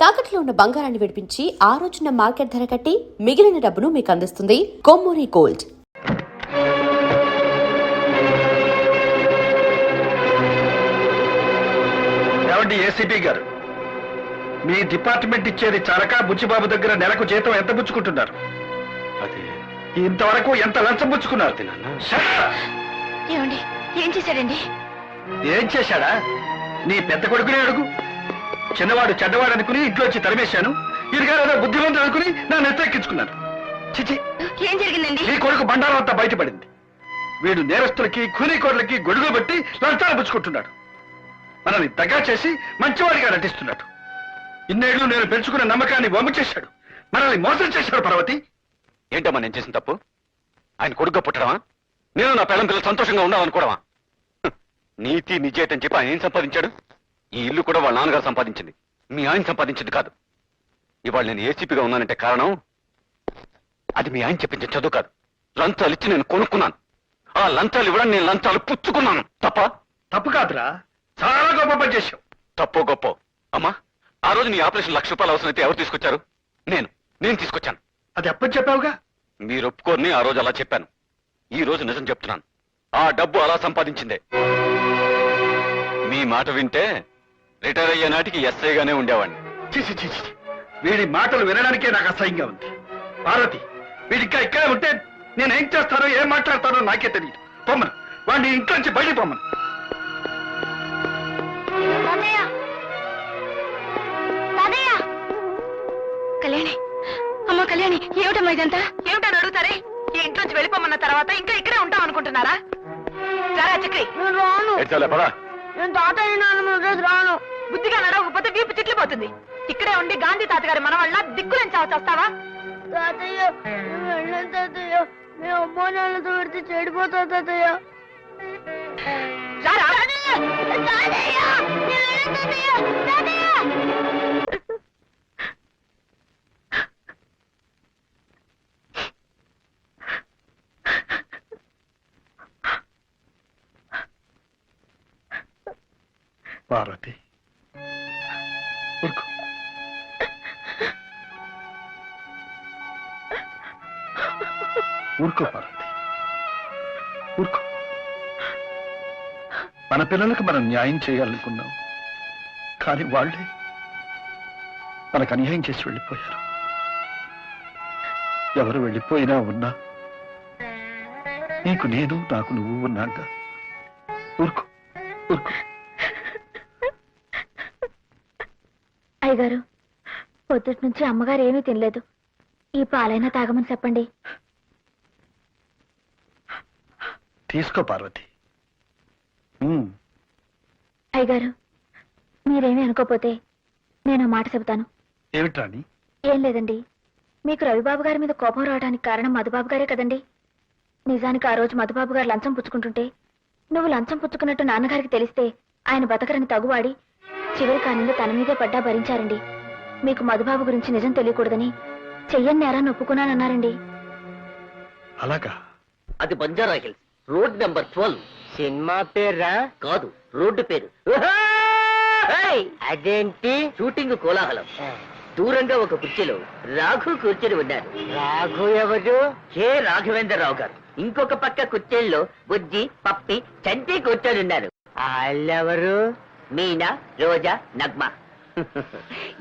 తాకట్లో ఉన్న బంగారాన్ని విడిపించి ఆ రోజున మార్కెట్ ధర కట్టి మిగిలిన డబ్బును మీకు అందిస్తుంది కొమ్మూరి గోల్డ్. ఏమండి ఏసీపీ గారు, మీ డిపార్ట్మెంట్ ఇచ్చేది చాలక బుచ్చిబాబు దగ్గర నెలకు జీతం ఎంత పుచ్చుకుంటున్నారు? అది ఇంతవరకు ఎంత లంచం పుచ్చుకున్నారు? ఏమండి ఏం చేశాడండి? ఏం చేశాడా? నీ పెద్ద కొడుకునే అడుగు. చిన్నవాడు చెడ్డవాడు అనుకుని ఇంట్లోంచి తరిమేశాను, ఇరుగారేదో బుద్ధిమంతుడు అనుకుని నా నెత్తెక్కించుకున్నాను. చిచి, ఏం జరిగిందండి? నీ కొడుకు బండారం అంతా బయటపడింది. వీడు నేరస్తులకి కూలీకోట్లకి గొడుగు పెట్టి లంచాలు పుచ్చుకుంటున్నాడు. మనల్ని దగా చేసి మంచివాడిగా నటిస్తున్నాడు. ఇన్నేళ్లు నేను పెంచుకున్న నమ్మకాన్ని వమ్ము చేశాడు. మనల్ని మోసం చేశాడు. పర్వతి, ఏంటమ్మా నేను చేసిన తప్పు? ఆయన కొడుగ్గా పుట్టడమా? నేను నా పిల్లం పిల్లలు సంతోషంగా ఉండాలనుకోవడమా? నీతి నిజేతని చెప్పి ఆయన ఏం సంపాదించాడు? ఈ ఇల్లు కూడా వాళ్ళ నాన్నగారు సంపాదించింది, మీ ఆయన సంపాదించింది కాదు. ఇవాళ నేను ఏసీపీగా ఉన్నానంటే కారణం అది మీ ఆయన చెప్పించిన చదువు కాదు. లంచాలు ఇచ్చి నేను కొనుక్కున్నాను. ఆ లంచాలు ఇవ్వడం నేను లంచాలు పుచ్చుకున్నాను. తప్పు కాదురా, చాలా గొప్ప పని చేశావు. తప్పో గొప్ప అమ్మా, ఆ రోజు నీ ఆపరేషన్ ₹1,00,000 అవసరమైతే ఎవరు తీసుకొచ్చారు? నేను తీసుకొచ్చాను. అది ఎప్పటి చెప్పావుగా? మీరు ఒప్పుకోని ఆ రోజు అలా చెప్పాను. ఈ రోజు నిజం చెప్తున్నాను. ఆ డబ్బు అలా సంపాదించిందే. మీ మాట వింటే రిటైర్ అయ్యే నాటికి ఎస్ఐగానే ఉండేవాడిని. చిచి చిచి, వీడి మాటలు వినడానికే నాకు అసహ్యంగా ఉంది. పార్వతి, వీడికా ఇక్కడే ఉంటే నేనేం చేస్తానో ఏం మాట్లాడతానో నాకే తెలియదు. పొమ్మను, వాడిని ఇంట్లో నుంచి బయటికి పొమ్మను. కళ్యాణి, అమ్మ కళ్యాణి, ఏమిటమ్మా ఇదంతా? ఏమిటని అడుగుతారే? ఈ ఇంట్లోంచి వెళ్ళిపోమన్న తర్వాత ఇంకా ఇక్కడే ఉంటాం అనుకుంటున్నారా? రారా చక్రి. నేను తాతయ్య నాన్న రాను. బుద్ధిగా నడవకపోతే వీపు చిట్లు పోతుంది. ఇక్కడే ఉండి గాంధీ తాతగారి మన వల్ల దిక్కులేని చావచ్చేస్తావా? తాతయ్య నువ్వు వెళ్ళను తాతయ్య, మేము అమ్మో నాన్నతో పెడితే చెడిపోతా తాతయ్య. రారా. పార్వతి, ఊరుకో. ఊరుకో పార్వతి, ఊరుకో. మన పిల్లలకు మనం న్యాయం చేయాలనుకున్నాం, కానీ వాళ్ళే మనకు అన్యాయం చేసి వెళ్ళిపోయారు. ఎవరు వెళ్ళిపోయినా ఉన్నా నీకు నేను, నాకు నువ్వు ఉన్నాగా. ఊరుకో, ఊరుకో. అయ్యగారు, పొద్దుటి నుంచి అమ్మగారు ఏమీ తినలేదు. ఈ పాలైనా తాగమని చెప్పండి. తీసుకో పార్వతి. అయ్యగారు, మీరేమీ అనుకోపోతే నేను మాట చెబుతాను. ఏమిట్రాని? ఏం లేదండి, మీకు రవిబాబు గారి మీద కోపం రావడానికి కారణం మధుబాబు గారే కదండి. నిజానికి ఆ రోజు మధుబాబు గారు లంచం పుచ్చుకుంటుంటే నువ్వు లంచం పుచ్చుకున్నట్టు నాన్నగారికి తెలిస్తే ఆయన బతకరని తగువాడి చివరి కాలంలో తన మీదే పడ్డా భరించారండి. మీకు మధుబాబు గురించి నిజం తెలియకూడదని చెయ్యని నేరాన్ని ఒప్పుకున్నానన్నారండి. అలాగా? అది Banjara hills, road number 12. Cinema పేరా? కాదు, రోడ్డు పేరు. అదేంటి? షూటింగ్ కోలాహలం. దూరంగా ఒక కుర్చీలో రాఘు కూర్చొని ఉన్నారు. రాఘు ఎవరు? కె రాఘవేంద్రరావు గారు. ఇంకొక పక్క కుర్చీల్లో బుజ్జి, పప్పి, చంటి కూర్చొని ఉన్నారు. వాళ్ళెవరు? మీనా, రోజా, నగ్మ.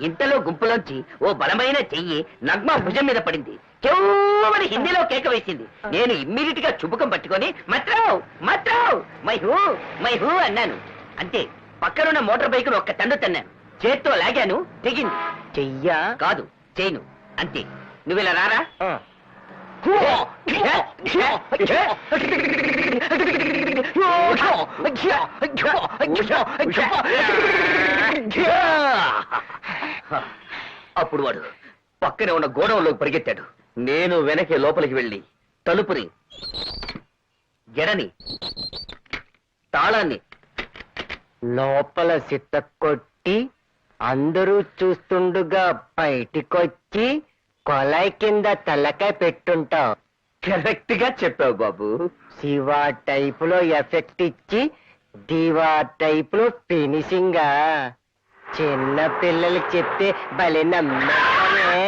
ఇంతలో గుంపులోంచి ఓ బలమైన చెయ్యి నగ్మ భుజం మీద పడింది. చెవుమని హిందీలో కేక వేసింది. నేను ఇమ్మీడియట్ గా చుబుకం పట్టుకొని మత్రావ్ మత్రావ్ మైహూ అన్నాను. అంతే, పక్కనున్న మోటార్ బైక్ ఒక్క తండు తన్నాను. చేత్తో లాగాను, తెగింది. చెయ్యా? కాదు, చేయను. అంతే. నువ్వు ఇలా రారా. అప్పుడు వాడు పక్కనే ఉన్న గోడౌన్లోకి పరిగెత్తాడు. నేను వెనకే లోపలికి వెళ్ళి తలుపుని, గెడని, తాళాన్ని లోపల సిట్ట కొట్టి అందరూ చూస్తుండగా బయటికొచ్చి కొలాయి కింద తలకాయ పెట్టుంటావు. కరెక్ట్ గా చెప్పావు బాబు. శివ టైప్ లో ఎఫెక్ట్ ఇచ్చి దివా టైప్ లో ఫినిషింగ్. చిన్న పిల్లలకి చెప్తే భలే నమ్మకమే.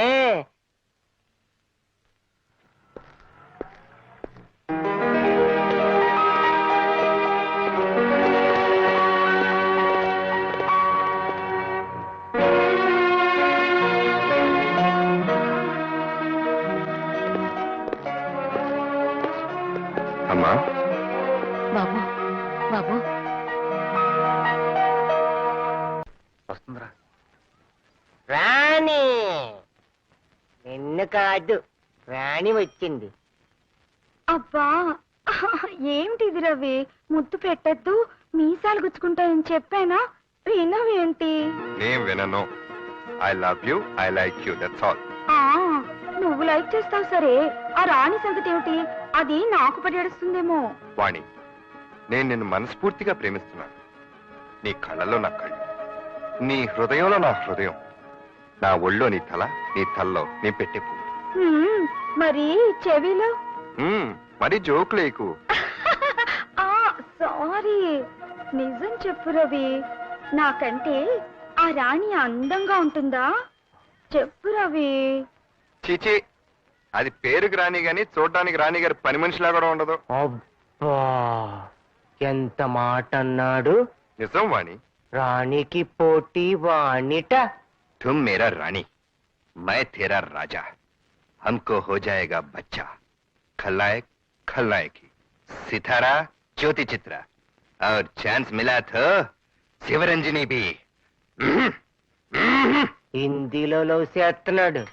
అమ్మా బాబు బాబు వస్తుందిరా. రాణి నిన్ను కాదు, రాణి వచ్చింది. అబ్బా ఏమిటిది రవి, ముద్దు పెట్టద్దు, మీసాలు గుచ్చుకుంటాయని చెప్పానా, వినవేంటి? నేను వినను. I love you, I like you, that's all. ఆ, నువ్వు లైక్ చేస్తావు సరే, ఆ రాణి సంగతి ఏమిటి? అది నాకు పడేస్తుందేమో. వాణి, నేను నిన్ను మనస్ఫూర్తిగా ప్రేమిస్తున్నాను. నీ కళ్ళలో నా కళ్ళు, నీ హృదయంలో నా హృదయం, నా ఒళ్ళో నీ తల, నీ తల్లో నీ పెట్టే పువ్వు. మరి చెవిలో? మరి జోకులేకు. ఆ సారీ, నిజం చెప్పు రవి, నాకంటే ఆ రాణి అందంగా ఉంటుందా? చెప్పు రవి. చీచి, అది పేరుకి రాని గాని చూడడానికి రాణి గారి పని మనిషిలా కూడా ఉండదు. అబ్బా ఎంత మాట అన్నాడు. నిజం వాణి. రాణికి పోటీ వాణిట. तुम मेरा रानी, मैं तेरा राजा, हमको हो जाएगा बच्चा. खलनायक खलनायकी, सितारा ज्योति चित्रा, और चांस मिला तो शिवरंजनी भी. హిందీలో లవ్ చేస్తున్నాడు.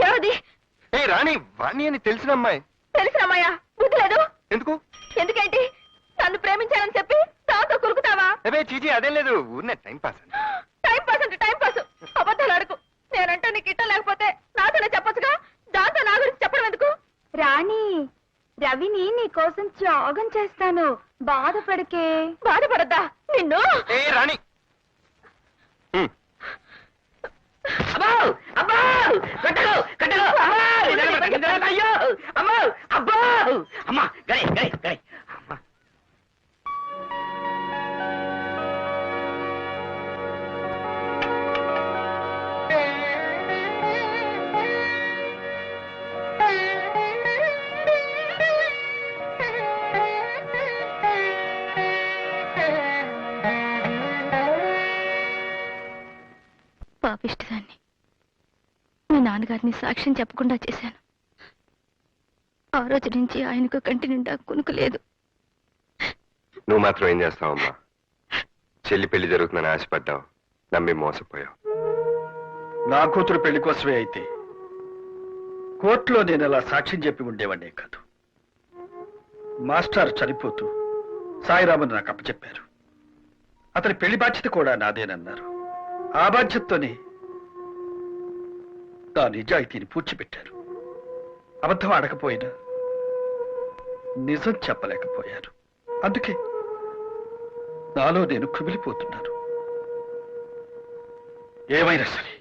ఎవరిది? ఏ రాణి, వాణి అని తెలిసిన అమ్మాయి. తెలుసమ్మయ్యా, బుద్ధి లేదు. ఎందుకు? ఎందుకేంటి? నన్ను ప్రేమించానని చెప్పి నాతో కురుకుతావా? అదే చీచి, అదేం లేదు, ఊరినే టైం పాస్ అని. టైం పాస్ అంటే టైం పాస్, అబద్ధాలు అడుగు. నేనంటే నీకు ఇట్టం లేకపోతే నాతోనే చెప్పొచ్చుగా, దాంతో నా గురించి చెప్పడం ఎందుకు? రాణి, రవిని నీ కోసం త్యాగం చేస్తాను, బాధపడకే. బాధపడద్దా నిన్ను? ఏ రాణి, అమ్మో అమ్మో కట్టలు కట్టలు అయ్యో అమ్మో అబ్బో అమ్మా గడే గడే గడే అమ్మా. పాపిష్టిదాన్ని, మీ నాన్నగారిని సాక్ష్యం చెప్పకుండా చేశాను. ఆ రోజు నుంచి ఆయనకు కంటి నిండా కునుకు లేదు. నువ్వు మాత్రం ఏం చేస్తావమ్మా? చెల్లి పెళ్లి జరుగుతుందని ఆశపడ్డావు, నమ్మి మోసపోయావు. నా కూతురు పెళ్లి కోసమే అయితే కోర్టులో నేను అలా సాక్ష్యం చెప్పి ఉండేవాడినే కాదు. మాస్టర్ చనిపోతూ సాయిరామన్ నాకు అప్పచెప్పారు. అతని పెళ్లి బాధ్యత కూడా నాదేనన్నారు. ఆ బాధ్యతతోనే నా నిజాయితీని పూడ్చిపెట్టారు. అబద్ధం ఆడకపోయినా నిజం చెప్పలేకపోయారు. అందుకే నాలో నేను కుమిలిపోతున్నాను. ఏమైనా సరే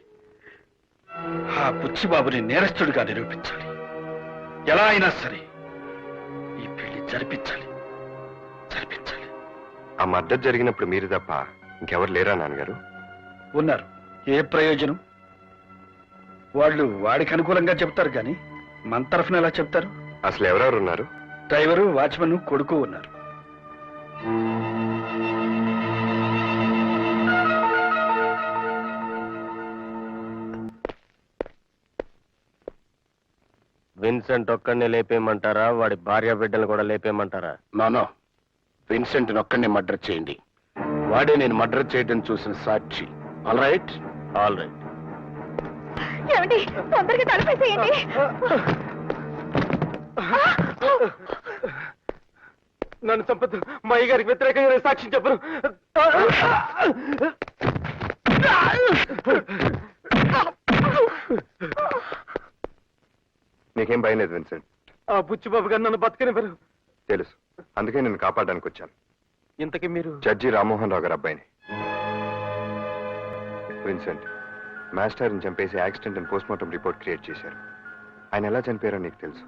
ఆ బుచ్చిబాబుని నేరస్తుడిగా నిరూపించాలి. ఎలా అయినా సరే ఈ పెళ్లి జరిపించాలి. ఆ మద్దతు జరిగినప్పుడు మీరు తప్ప ఇంకెవరు లేరా నాన్నగారు? ఉన్నారు. ఏ ప్రయోజనం? వాళ్ళు వాడికి అనుకూలంగా చెప్తారు కానీ మన తరఫున ఎలా చెప్తారు? అసలు ఎవరెవరు ఉన్నారు? డ్రైవరు, వాచ్మన్, కొడుకు ఉన్నారు. విన్సెంట్ ఒక్కడిని లేపేయమంటారా, వాడి భార్య బిడ్డలు కూడా లేపేయమంటారా? నానో, విన్సెంట్ ఒక్కడిని మర్డర్ చేయండి. వాడే నేను మర్డర్ చేయడం చూసిన సాక్షి. All right? All right. ఏమండి, తొందరగా తలపేసేయండి. నన్ను చంపద్దు, మా అయ్యగారికి వ్యతిరేకంగా సాక్ష్యం చెప్పను. నీకేం భయం లేదు విన్సెంట్? ఆ బుచ్చిబాబు గారు నన్ను బతకనివ్వరు. తెలుసు, అందుకే నేను కాపాడడానికి వచ్చాను. ఇంతకీ మీరు? జడ్జి రామ్మోహన్ రావు గారు అబ్బాయిని. విన్సెంట్, మాస్టర్ని చంపేసి యాక్సిడెంట్ అని పోస్ట్మార్టం రిపోర్ట్ క్రియేట్ చేశారు. ఆయన ఎలా చనిపోయారో నీకు తెలుసు.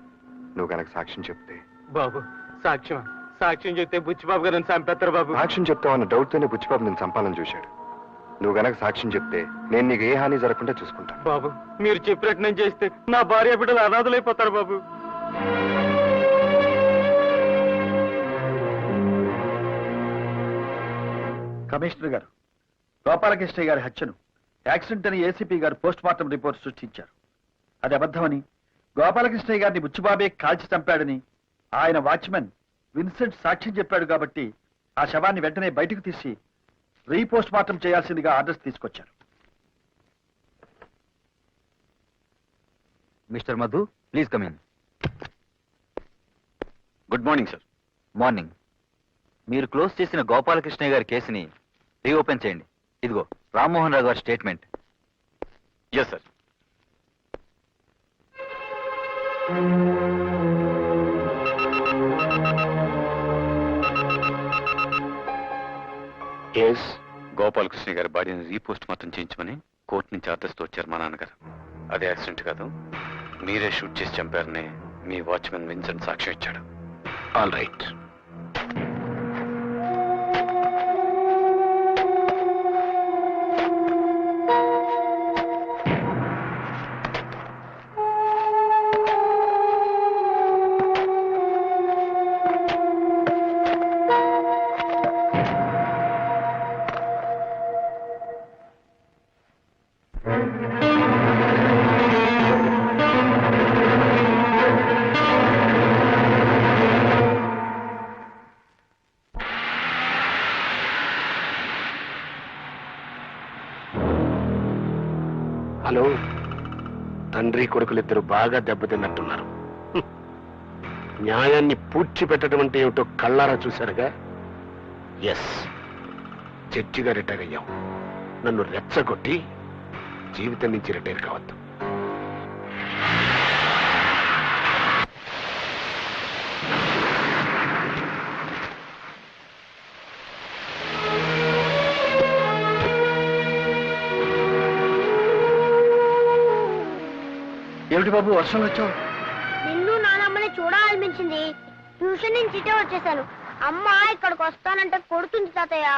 నువ్వు కనుక సాక్ష్యం చెప్తే. బాబు, సాక్ష్యం సాక్ష్యం చెప్తే బుచ్చిబాబు గారిని చంపేస్తారు బాబు. సాక్ష్యం చెప్తామన్న డౌట్తోనే బుచ్చిబాబు నేను చంపాలని చూశాడు. నువ్వు గనక సాక్ష్యం చెప్తే నేను నీకు ఏ హాని జరగకుండా చూసుకుంటాను. బాబు మీరు చెప్పినట్టు నేను చేస్తే నా భార్య బిడ్డలు అనాథలైపోతారు బాబు. కమిషనర్ గారు, గోపాలకృష్ణయ్య గారి హత్యను యాక్సిడెంట్ అని ఏసీపీ గారు పోస్ట్ మార్టం రిపోర్ట్ సృష్టించారు. అది అబద్ధమని, గోపాలకృష్ణయ్య గారిని బుచ్చిబాబే కాల్చి చంపాడని ఆయన వాచ్మెన్ విన్సెంట్ సాక్ష్యం చెప్పాడు. కాబట్టి ఆ శవాన్ని వెంటనే బయటకు తీసి రీపోస్ట్ మార్టం చేయాల్సిందిగా ఆర్డర్స్ తీసుకొచ్చారు. Mister Madhu, please come in. Good morning sir. Morning. మీరు క్లోజ్ చేసిన గోపాలకృష్ణయ్య గారి కేసుని రీఓపెన్ చేయండి. ఇదిగో రామ్మోహన్ రావు గారి స్టేట్మెంట్. Yes sir. గోపాలకృష్ణ గారి బాడీని రీపోస్ట్ మార్టం చేయించమని కోర్టు నుంచి ఆర్డర్స్తో వచ్చారు మా నాన్నగారు. అదే యాక్సిడెంట్ కాదు, మీరే షూట్ చేసి చంపారని మీ వాచ్మెన్ విన్సెంట్ సాక్ష్యం ఇచ్చాడు. All right. హలో, తండ్రి కొడుకులిద్దరు బాగా దెబ్బతిన్నట్టున్నారు. న్యాయాన్ని పూడ్చిపెట్టడం అంటే ఏమిటో కళ్ళారా చూశారుగా. ఎస్, జడ్జిగా రిటైర్ అయ్యాం. నన్ను రెచ్చగొట్టి జీవితం నుంచి రిటైర్ కావద్దు. ఏమిటి బాబు వర్షం వచ్చావు? నిన్ను నానమ్మని చూడాలనిపించింది. ట్యూషన్ నుంచి ఇటే వచ్చేసాను. అమ్మ ఇక్కడికి వస్తానంటే కొడుతుంది తాతయ్య.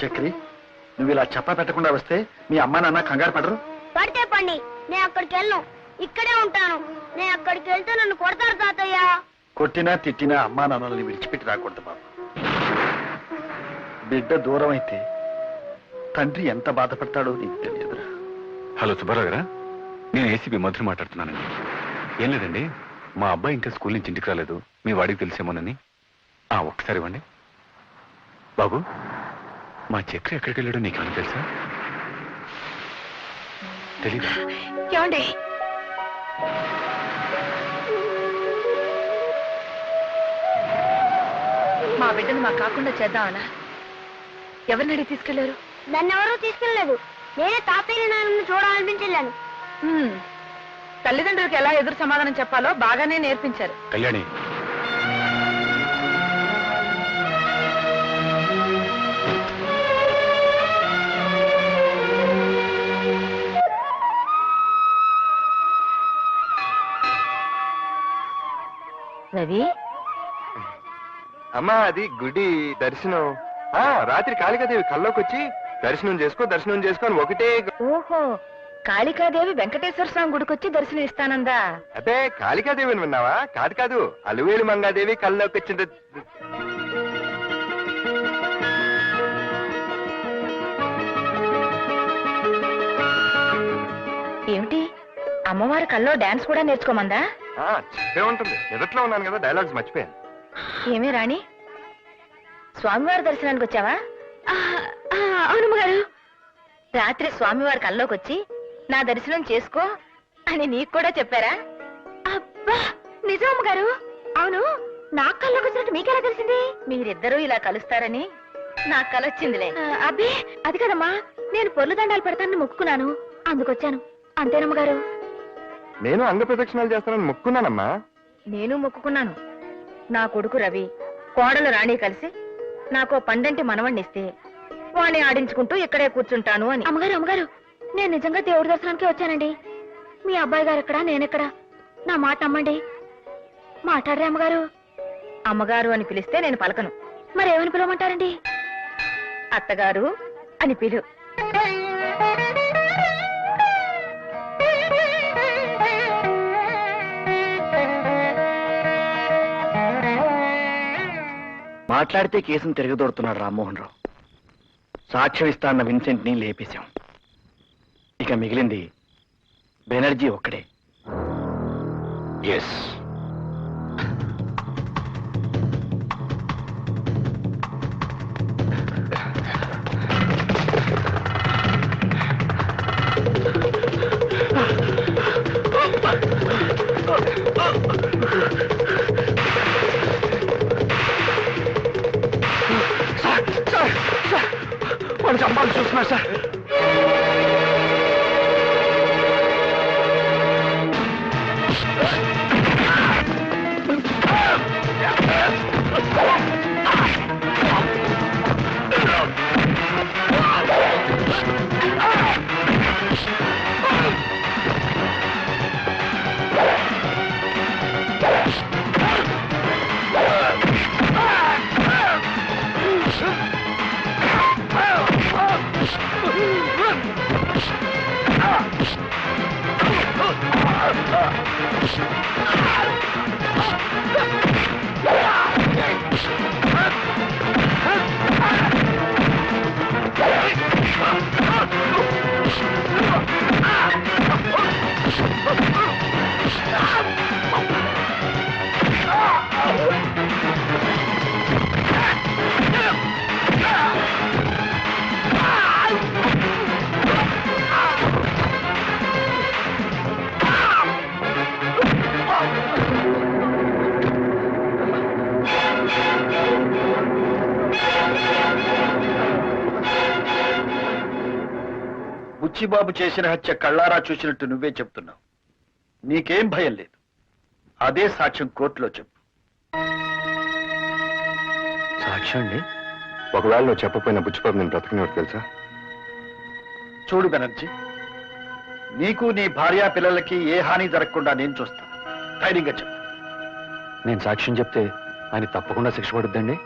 చక్రి, నువ్వు ఇలా చెప్పా పెట్టకుండా వస్తే మీ అమ్మా నాన్న కంగారు పడరు? పడితే పండి, నేను అక్కడికి వెళ్ళను, ఇక్కడే ఉంటాను. నేను అక్కడికి వెళ్తే నన్ను కొడతారు తాతయ్య. కొట్టినా తిట్టినా అమ్మా నాన్నల్ని విడిచిపెట్టి రాకూడదు బాబు. బిడ్డ దూరం అయితే తండ్రి ఎంత బాధపడతాడో నీకు తెలియదురా. హలో సుబ్బారావు గారా, నేను ఏసీపీ మధురు మాట్లాడుతున్నానండి. ఏం లేదండి, మా అబ్బాయి ఇంకా స్కూల్ నుంచి ఇంటికి రాలేదు. మీ వాడికి తెలిసేమోనని. ఒక్కసారి ఇవ్వండి. బాబు, మా చక్రి ఎక్కడికి వెళ్ళాడో నీకేమైనా తెలుసా? తెలీదా? ఏమండి, మా బిడ్డను మాకు కాకుండా చేద్దామనా? ఎవరిని అడిగి తీసుకెళ్లారు? నన్ను ఎవరూ తీసుకెళ్ళలేదు. నేనే తాతయ్య నాన్నని చూడాలనిపించలేను. తల్లిదండ్రులకు ఎలా ఎదురు సమాధానం చెప్పాలో బాగానే నేర్పించారు. కళ్యాణి, రవి, అమ్మా అది గుడి దర్శనం. రాత్రి కాళికాదేవి కల్లోకి వచ్చి దర్శనం చేసుకో అని ఒకటే. ఓహో, కాళికాదేవి వెంకటేశ్వర స్వామి గుడికొచ్చి దర్శనం ఇస్తానందా? అదే కాళికాదేవిని విన్నావా? కాదు, అలువేలు మంగాదేవి కల్లోకి వచ్చింది. ఏమిటి, అమ్మవారి కల్లో డాన్స్ కూడా నేర్చుకోమందా? చెప్పే ఉంటుంది. ఎదట్లో ఉన్నాను కదా, డైలాగ్స్ మర్చిపోయాను. ఏమే రాణి, స్వామివారి దర్శనానికి వచ్చావా? అవునమ్మ గారు. రాత్రి స్వామివారి కల్లోకి వచ్చి నా దర్శనం చేసుకో అని నీకు కూడా చెప్పారా? అబ్బా, నిజమ్మ గారు. అవును, నా కల్లోకి వచ్చినట్టు మీకెలా తెలిసింది? మీరిద్దరూ ఇలా కలుస్తారని నాకు కలొచ్చిందిలే. అబ్బే, అది కదమ్మా, నేను పొర్లు దండాలు పెడతానని మొక్కుకున్నాను, అందుకొచ్చాను. అంతేనమ్మ గారు. నేను అంగ ప్రదక్షిణాలు చేస్తానని మొక్కున్నానమ్మా. నేను మొక్కుకున్నాను. నా కొడుకు రవి, కోడలు రాణి కలిసి నాకు పండంటి మనవణ్ణిస్తే వాణ్ణి ఆడించుకుంటూ ఇక్కడే కూర్చుంటాను అని. అమ్మగారు, నేను నిజంగా దేవుడి దర్శనానికి వచ్చానండి. మీ అబ్బాయి గారు ఎక్కడా, నేనెక్కడా? నా మాట నమ్మండి. మాట్లాడరే అమ్మగారు. అమ్మగారు అని పిలిస్తే నేను పలకను. మరేమని పిలవమంటారండి? అత్తగారు అని పిలు. మాట్లాడితే కేసును తిరగదోడుతున్నాడు రామ్మోహన్ రావు. సాక్ష్యం ఇస్తా అన్న విన్సెంట్ ని లేపేశాం. ఇక మిగిలింది బెనర్జీ ఒక్కడే. ఎస్, వాళ్ళు చంపాలని చూస్తున్నారు సార్. బుచ్చిబాబు చేసిన హత్య కళ్ళారా చూసినట్టు నువ్వే చెప్తున్నావు. నీకేం భయం లేదు. అదే సాక్ష్యం కోర్టులో చెప్పు. సాక్ష్యం అండి? ఒకవేళ నువ్వు చెప్పపోయిన బుచ్చిబాబు నేను బ్రతకనివాడు తెలుసా? చూడు బెనర్జీ, నీకు నీ భార్యా పిల్లలకి ఏ హాని జరగకుండా నేను చూస్తాను. ధైర్యంగా చెప్పు. నేను సాక్ష్యం చెప్తే ఆయన తప్పకుండా శిక్ష పడుద్దండి?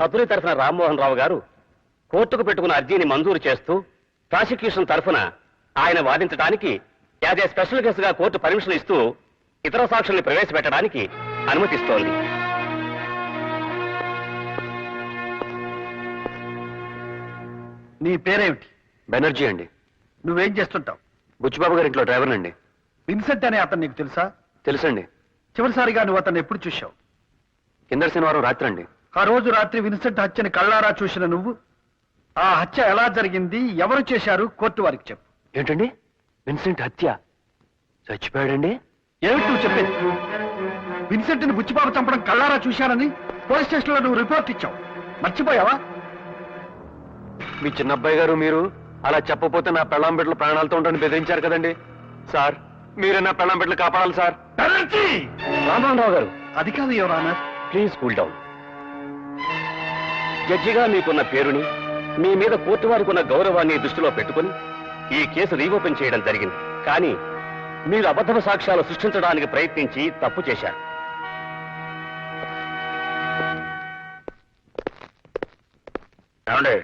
హతుని తరఫున రామ్మోహన్ రావు గారు కోర్టుకు పెట్టుకున్న అర్జీని మంజూరు చేస్తూ ప్రాసిక్యూషన్ తరఫున ఆయన వాదించడానికి యాజ్ ఏ స్పెషల్ కేసుగా కోర్టు పర్మిషన్ ఇస్తూ ఇతర సాక్షుల్ని ప్రవేశపెట్టడానికి అనుమతిస్తోంది. నీ పేరేమిటి? బెనర్జీ అండి. నువ్వేం చేస్తుంటావు? బుచ్చిబాబు గారి ఇంట్లో డ్రైవర్ అండి. విన్సెంట్ అనే అతను నీకు తెలుసా? తెలుసండి. చివరిసారిగా నువ్వు అతను ఎప్పుడు చూశావు? కింద శనివారం రాత్రి అండి. ఆ రోజు రాత్రి విన్సెంట్ హత్యని కళ్ళారా చూసిన నువ్వు ఆ హత్య ఎలా జరిగింది, ఎవరు చేశారు, కోర్టు వారికి చెప్పు. ఏంటండి? విన్సెంట్ హత్య? చచ్చిపోయాడండి? ఏమిటి నువ్వు చెప్పేది? విన్సెంట్ ని బుచ్చిబాబు చంపడం కళ్ళారా చూశానని పోలీస్ స్టేషన్ లో నువ్వు రిపోర్ట్ ఇచ్చావు. మర్చిపోయావా? మీ చిన్నబ్బాయి గారు మీరు అలా చెప్పపోతే నా పెళ్ళాం బిడ్డల ప్రాణాలతో ఉంటాను బెదిరించారు కదండి. సార్, మీరే నా పెళ్ళాం బిడ్డలు కాపాడాలి సార్. రామ్మోహన్ రావు గారు, అది కాదు your honour. Please cool down. జడ్జిగా మీకున్న పేరుని, మీ మీద కోర్టు వారికి ఉన్న గౌరవాన్ని దృష్టిలో పెట్టుకుని ఈ కేసు రీఓపెన్ చేయడం జరిగింది. కానీ మీరు అబద్ధపు సాక్ష్యాలు సృష్టించడానికి ప్రయత్నించి తప్పు చేశారు. ఏమండే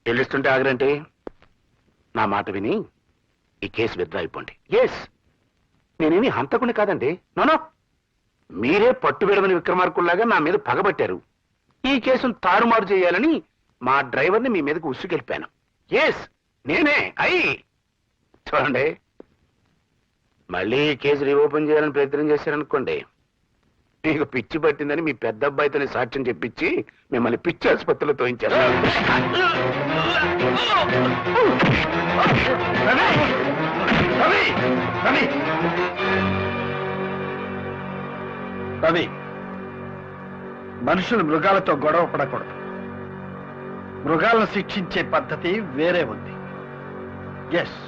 చెల్లిస్తుంటే ఆగరంటే? నా మాట విని ఈ కేసు విత్డ్రా అయిపోండి. ఎస్, నేనేమి హంతకుని కాదండి. నోనో, మీరే పట్టు విడమని విక్రమార్కుల్లాగా నా మీద పగబట్టారు. ఈ కేసును తారుమారు చేయాలని మా డ్రైవర్ని మీ మీదకు ఉసుకెళ్ళిపాను. ఎస్, నేనే. చూడండి, మళ్ళీ ఈ కేసు రీఓపెన్ చేయాలని ప్రయత్నం చేశారనుకోండి, మీకు పిచ్చి పట్టిందని మీ పెద్ద అబ్బాయితోనే సాక్ష్యం చెప్పించి మిమ్మల్ని పిచ్చి ఆసుపత్రిలో తోయించారు. రవి, మనుషులు మృగాలతో గొడవ పడకూడదు. మృగాలను శిక్షించే పద్ధతి వేరే ఉంది. ఎస్,